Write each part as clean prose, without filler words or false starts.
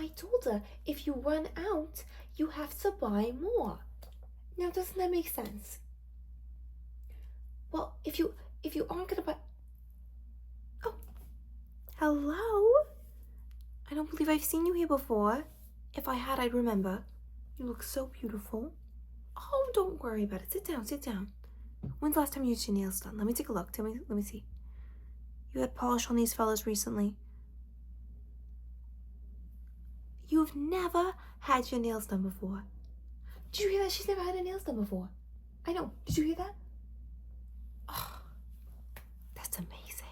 I told her if you run out, you have to buy more. Now, doesn't that make sense? Well, if you aren't gonna buy... Oh, hello? I don't believe I've seen you here before. If I had, I'd remember. You look so beautiful. Oh, don't worry about it. Sit down, sit down. When's the last time you had your nails done? Let me take a look. Let me see. You had polish on these fellas recently. You've never had your nails done before. Did you hear that? She's never had her nails done before. I know. Did you hear that? Oh, that's amazing.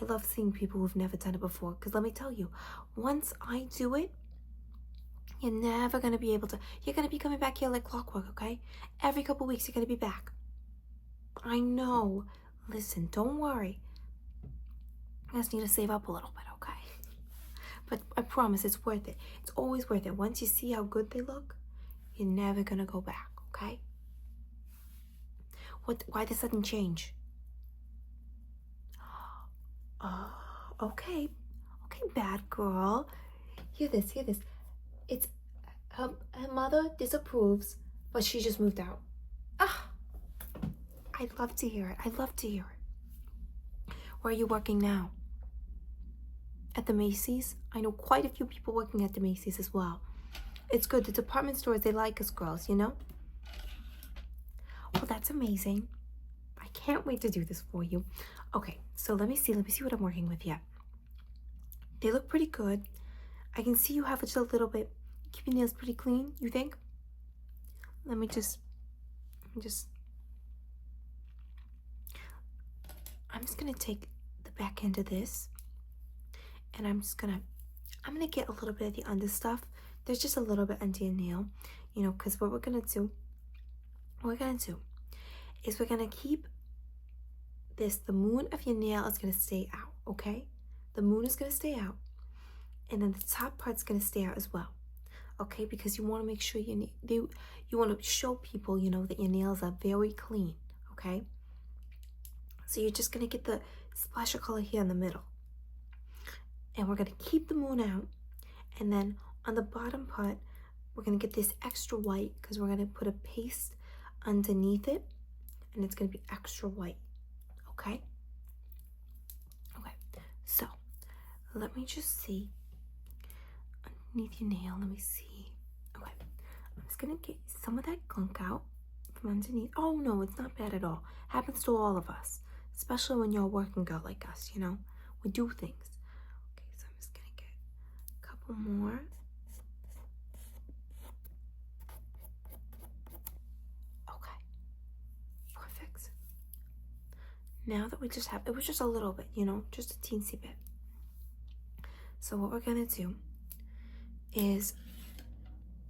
I love seeing people who've never done it before, because let me tell you, once I do it, you're never going to be able to. You're going to be coming back here like clockwork, okay? Every couple weeks, you're going to be back. I know. Listen, don't worry. I just need to save up a little bit, okay? But I promise it's worth it. It's always worth it. Once you see how good they look, you're never going to go back, okay? Why the sudden change? Okay. Okay, bad girl. Hear this. It's her mother disapproves, but she just moved out. I'd love to hear it. Where are you working now? At the Macy's? I know quite a few people working at the Macy's as well. It's good. The department stores, they like us girls, you know? Well, that's amazing. I can't wait to do this for you. Okay, so let me see what I'm working with yet. They look pretty good. I can see you have just a little bit. Keep your nails pretty clean, you think? I'm just gonna take the back end of this, and I'm gonna get a little bit of the under stuff. There's just a little bit under your nail, you know, because what we're gonna do is we're gonna keep this, the moon of your nail is gonna stay out, okay? The moon is gonna stay out, and then the top part's gonna stay out as well, okay? Because you wanna make sure you wanna show people, you know, that your nails are very clean, okay? So you're just gonna get the splash of color here in the middle. And we're gonna keep the moon out, and then on the bottom part, we're gonna get this extra white because we're gonna put a paste underneath it, and it's gonna be extra white, okay? Okay, so let me just see underneath your nail. Let me see. Okay, I'm just gonna get some of that gunk out from underneath. Oh no, it's not bad at all. Happens to all of us, especially when you're a working girl like us, you know? We do things. Okay, so I'm just gonna get a couple more. Okay, perfect. Now that we just have, it was just a little bit, you know, just a teensy bit. So what we're gonna do is,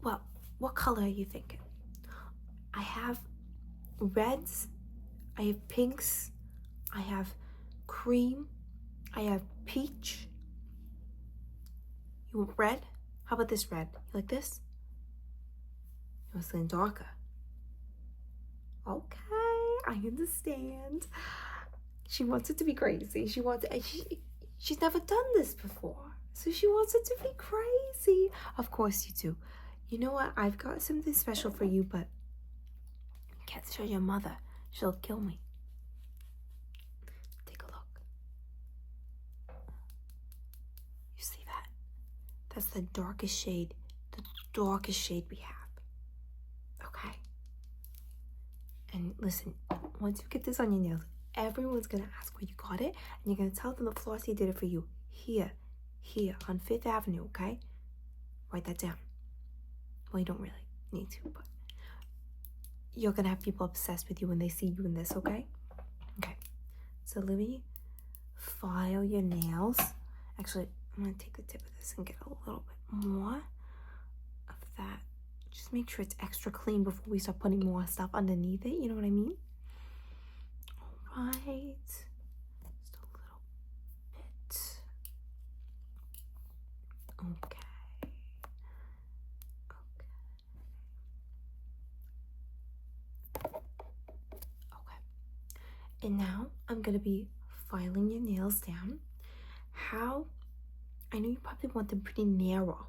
well, what color are you thinking? I have reds, I have pinks, I have cream, I have peach. You want red? How about this red? You like this? You want something darker? Okay, I understand. She wants it to be crazy. She's never done this before, so she wants it to be crazy. Of course you do. You know what? I've got something special for you, but you can't show your mother. She'll kill me. Take a look. You see that? That's the darkest shade we have. Okay? And listen, once you get this on your nails, everyone's gonna ask where you got it, and you're gonna tell them that Flossie did it for you. Here, on 5th Avenue, okay? Write that down. Well, you don't really need to, but you're gonna have people obsessed with you when they see you in this, okay? Okay, so let me file your nails. Actually, I'm gonna take the tip of this and get a little bit more of that. Just make sure it's extra clean before we start putting more stuff underneath it, you know what I mean? All right, just a little bit. Okay. And now I'm gonna be filing your nails down. I know you probably want them pretty narrow,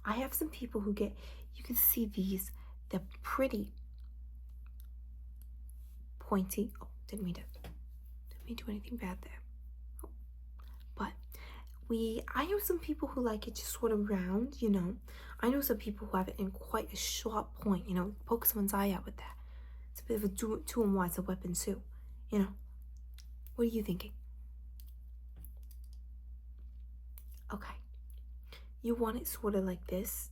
I have some people who get, you can see these, they're pretty pointy. Oh, didn't mean to do anything bad there. Oh. But I know some people who like it just sort of round, you know. I know some people who have it in quite a sharp point, you know, poke someone's eye out with that. It's a bit of a two-in-one, it's a weapon too, you know. What are you thinking? Okay. You want it sort of like this,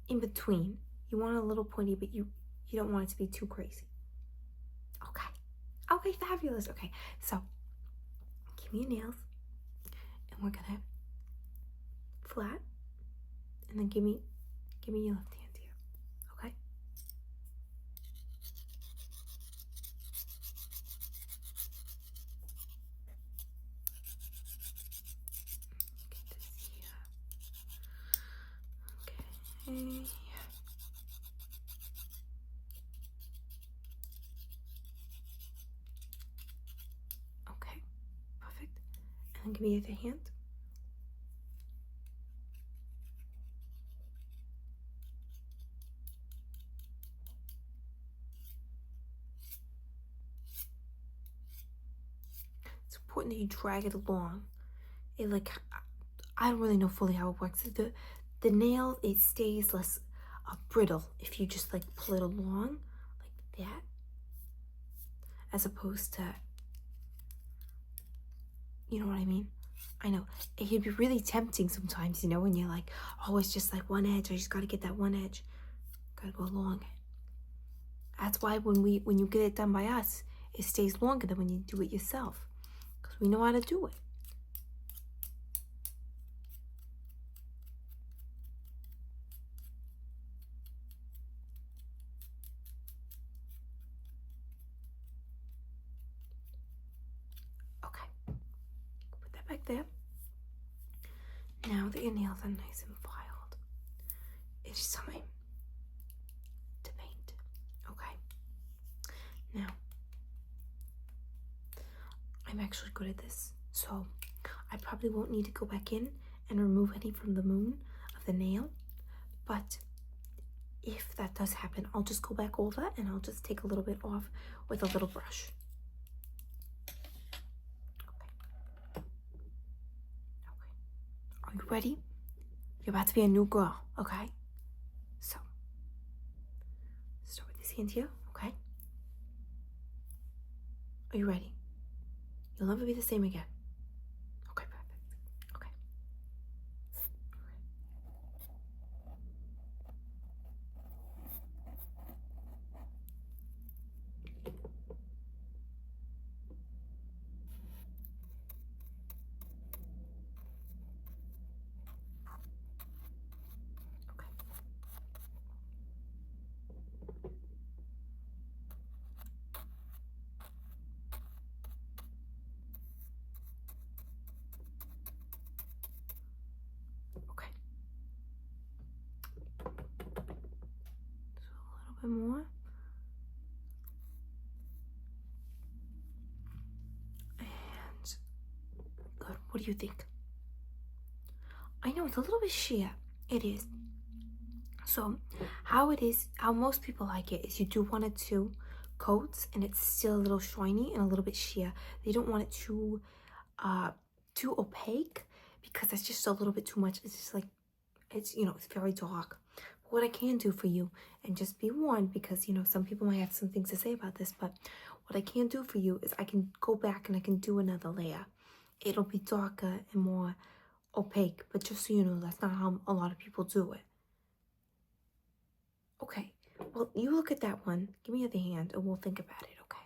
in between. You want it a little pointy, but you don't want it to be too crazy. Okay. Okay, fabulous. Okay, so give me your nails, and we're gonna flat, and then give me your left hand here. Okay. Get this here. Okay. Okay. Perfect. And then give me your other hand. It's important that you drag it along. It like, I don't really know fully how it works. The nail, it stays less brittle if you just like pull it along like that, as opposed to, you know what I mean? I know it can be really tempting sometimes, you know, when you're like, oh, it's just like one edge. I just got to get that one edge. Got to go along. That's why when you get it done by us, it stays longer than when you do it yourself, because we know how to do it. Okay, put that back there. Now that your nails are nice and filed, it's time to paint. Okay. Now, I'm actually good at this, so I probably won't need to go back in and remove any from the moon of the nail, but if that does happen, I'll just go back over and I'll just take a little bit off with a little brush. Okay. Are you ready? You're about to be a new girl, okay? So, start with this hand here, okay? Are you ready? You'll never be the same again. Okay, perfect. Okay. Okay. So a little bit more. And good. What do you think? I know it's a little bit sheer. It is. So how most people like it is you do 1 or 2 coats and it's still a little shiny and a little bit sheer. They don't want it too opaque, because that's just a little bit too much. It's just like, it's, you know, it's very dark. But what I can do for you, and just be warned, because, you know, some people might have some things to say about this, but what I can do for you is I can go back and I can do another layer. It'll be darker and more opaque, but just so you know, that's not how a lot of people do it. Okay, well, you look at that one, give me the other hand, and we'll think about it, okay?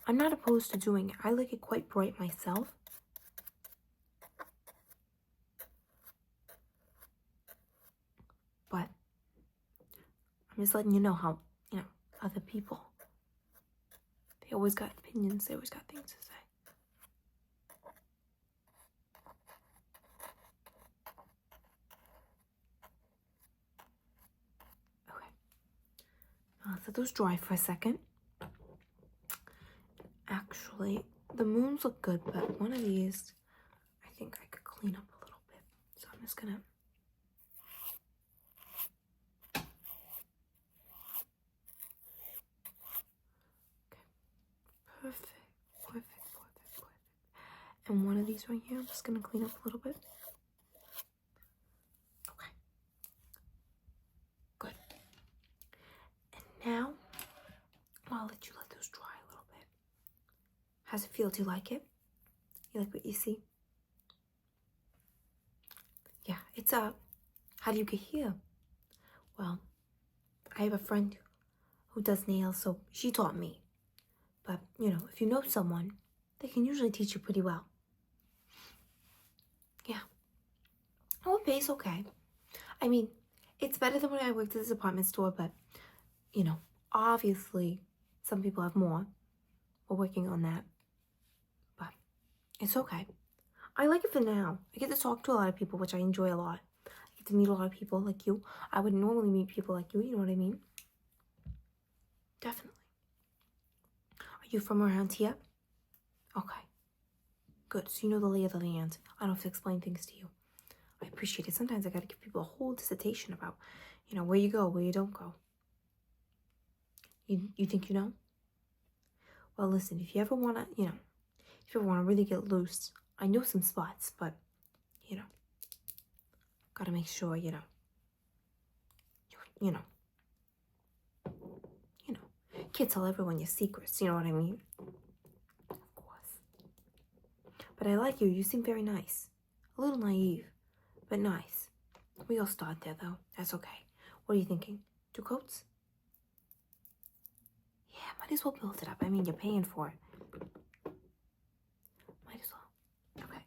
I'm not opposed to doing it. I like it quite bright myself. But I'm just letting you know how, you know, other people, they always got opinions, they always got things to say. Okay. Let those dry for a second. Actually, the moons look good, but one of these, I think I could clean up a little bit. So I'm just gonna And one of these right here, I'm just going to clean up a little bit. Okay. Good. And now, I'll let you let those dry a little bit. How's it feel? Do you like it? You like what you see? Yeah, it's how do you get here? Well, I have a friend who does nails, so she taught me. But, you know, if you know someone, they can usually teach you pretty well. Yeah. Oh, it pays okay. I mean, it's better than when I worked at this department store, but, you know, obviously some people have more. We're working on that. But it's okay. I like it for now. I get to talk to a lot of people, which I enjoy a lot. I get to meet a lot of people like you. I would normally meet people like you know what I mean? Definitely. Are you from around here? Okay. Good. So you know the lay of the land. I don't have to explain things to you. I appreciate it. Sometimes I gotta give people a whole dissertation about, you know, where you go, where you don't go. You think you know? Well, listen, if you ever wanna, you know, if you ever wanna really get loose, I know some spots, but, you know, gotta make sure, you know, can't tell everyone your secrets, you know what I mean? Of course. But I like you. You seem very nice. A little naive, but nice. We all start there, though. That's okay. What are you thinking? 2 coats? Yeah, might as well build it up. I mean, you're paying for it. Might as well. Okay.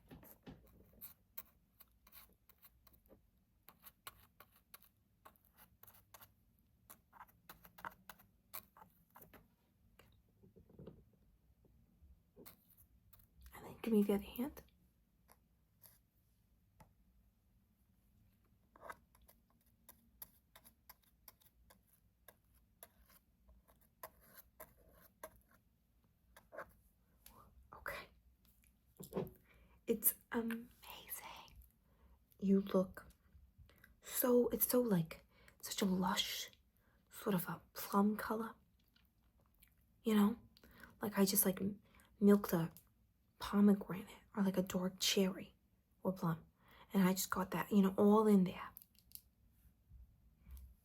And then give me the other hand. Okay. It's amazing. You look so, it's so like, such a lush, sort of a plum color. You know? Like I just like milked a pomegranate or like a dark cherry or plum. And I just got that, you know, all in there.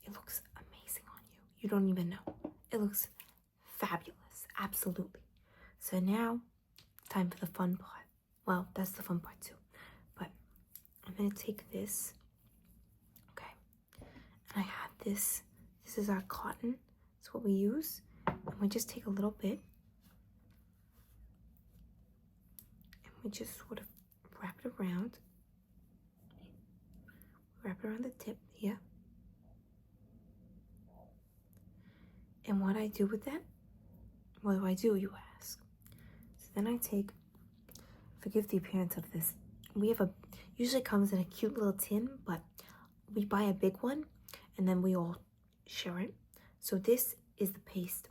It looks amazing on you. You don't even know. It looks fabulous. Absolutely. So now, time for the fun part. Well, that's the fun part too. But I'm going to take this. Okay. And I have this. This is our cotton. It's what we use. And we just take a little bit. And we just sort of wrap it around. Wrap it around the tip here. And what I do with that? What do I do, you ask? So then I take, forgive the appearance of this. We have usually comes in a cute little tin, but we buy a big one and then we all share it. So this is the paste.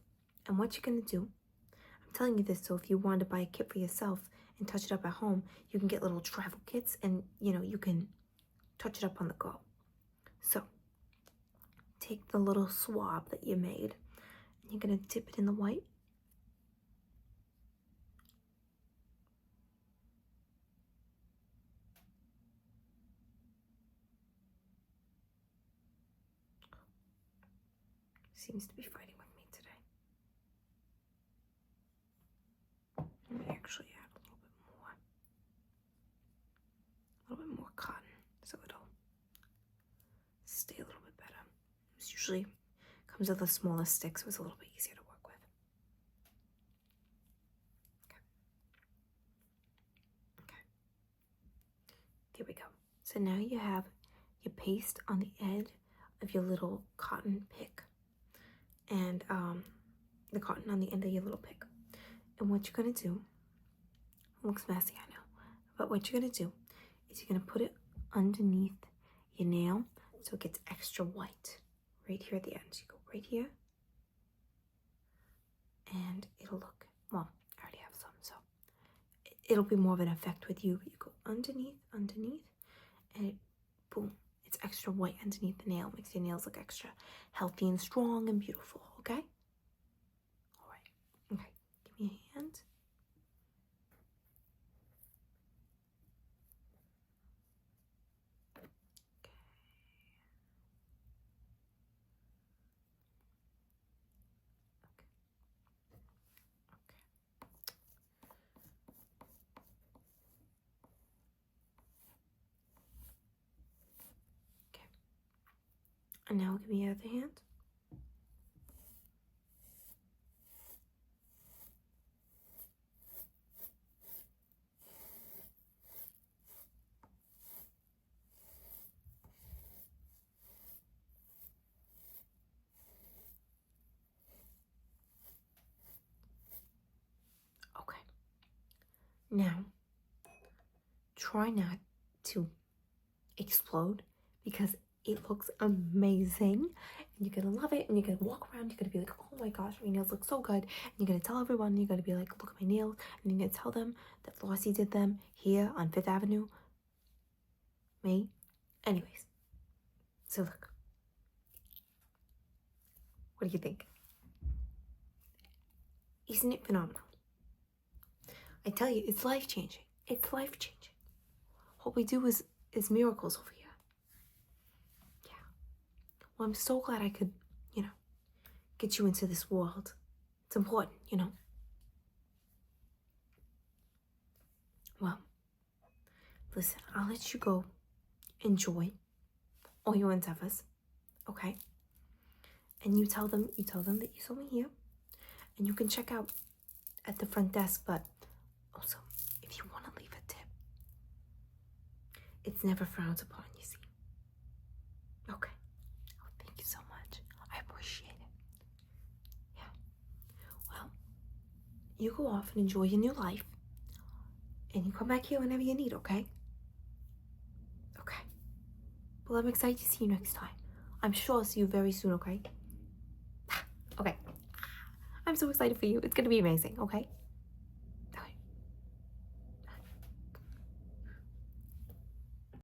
And what you're gonna do, I'm telling you this so if you want to buy a kit for yourself and touch it up at home, you can get little travel kits and you know, you can touch it up on the go. So take the little swab that you made and you're gonna dip it in the white. Seems to be fighting with me today. Let me actually add a little bit more cotton so it'll stay a little bit better. This usually comes with a smaller stick, so it's a little bit easier to work with. Okay. There we go. So now you have your paste on the edge of your little cotton pick and the cotton on the end of your little pick. And what you're gonna do, it looks messy, I know, but what you're gonna do is you're gonna put it underneath your nail so it gets extra white right here at the end. So you go right here and it'll look, well, I already have some, so it'll be more of an effect with you, but you go underneath, and it, boom, it's extra white underneath the nail, makes your nails look extra healthy and strong and beautiful, okay? All right, okay, give me a hand. And now give me your other hand. Okay. Now, try not to explode because it looks amazing and you're gonna love it, and you're gonna walk around, you're gonna be like, oh my gosh, my nails look so good, and you're gonna tell everyone, you're gonna be like, look at my nails, and you're gonna tell them that Flossie did them here on 5th Avenue. Me. Anyways, so look. What do you think? Isn't it phenomenal? I tell you, it's life-changing. It's life-changing. What we do is miracles over here. Yeah. Well, I'm so glad I could, get you into this world. It's important, Well, listen, I'll let you go enjoy all your endeavors, okay? And you tell them that you saw me here, and you can check out at the front desk, but also, if you want to leave a tip, it's never frowned upon, you see. Okay. Oh, thank you so much. I appreciate it. Yeah. Well, you go off and enjoy your new life, and you come back here whenever you need, okay? Okay. Well, I'm excited to see you next time. I'm sure I'll see you very soon, okay? Okay. I'm so excited for you. It's gonna be amazing, okay?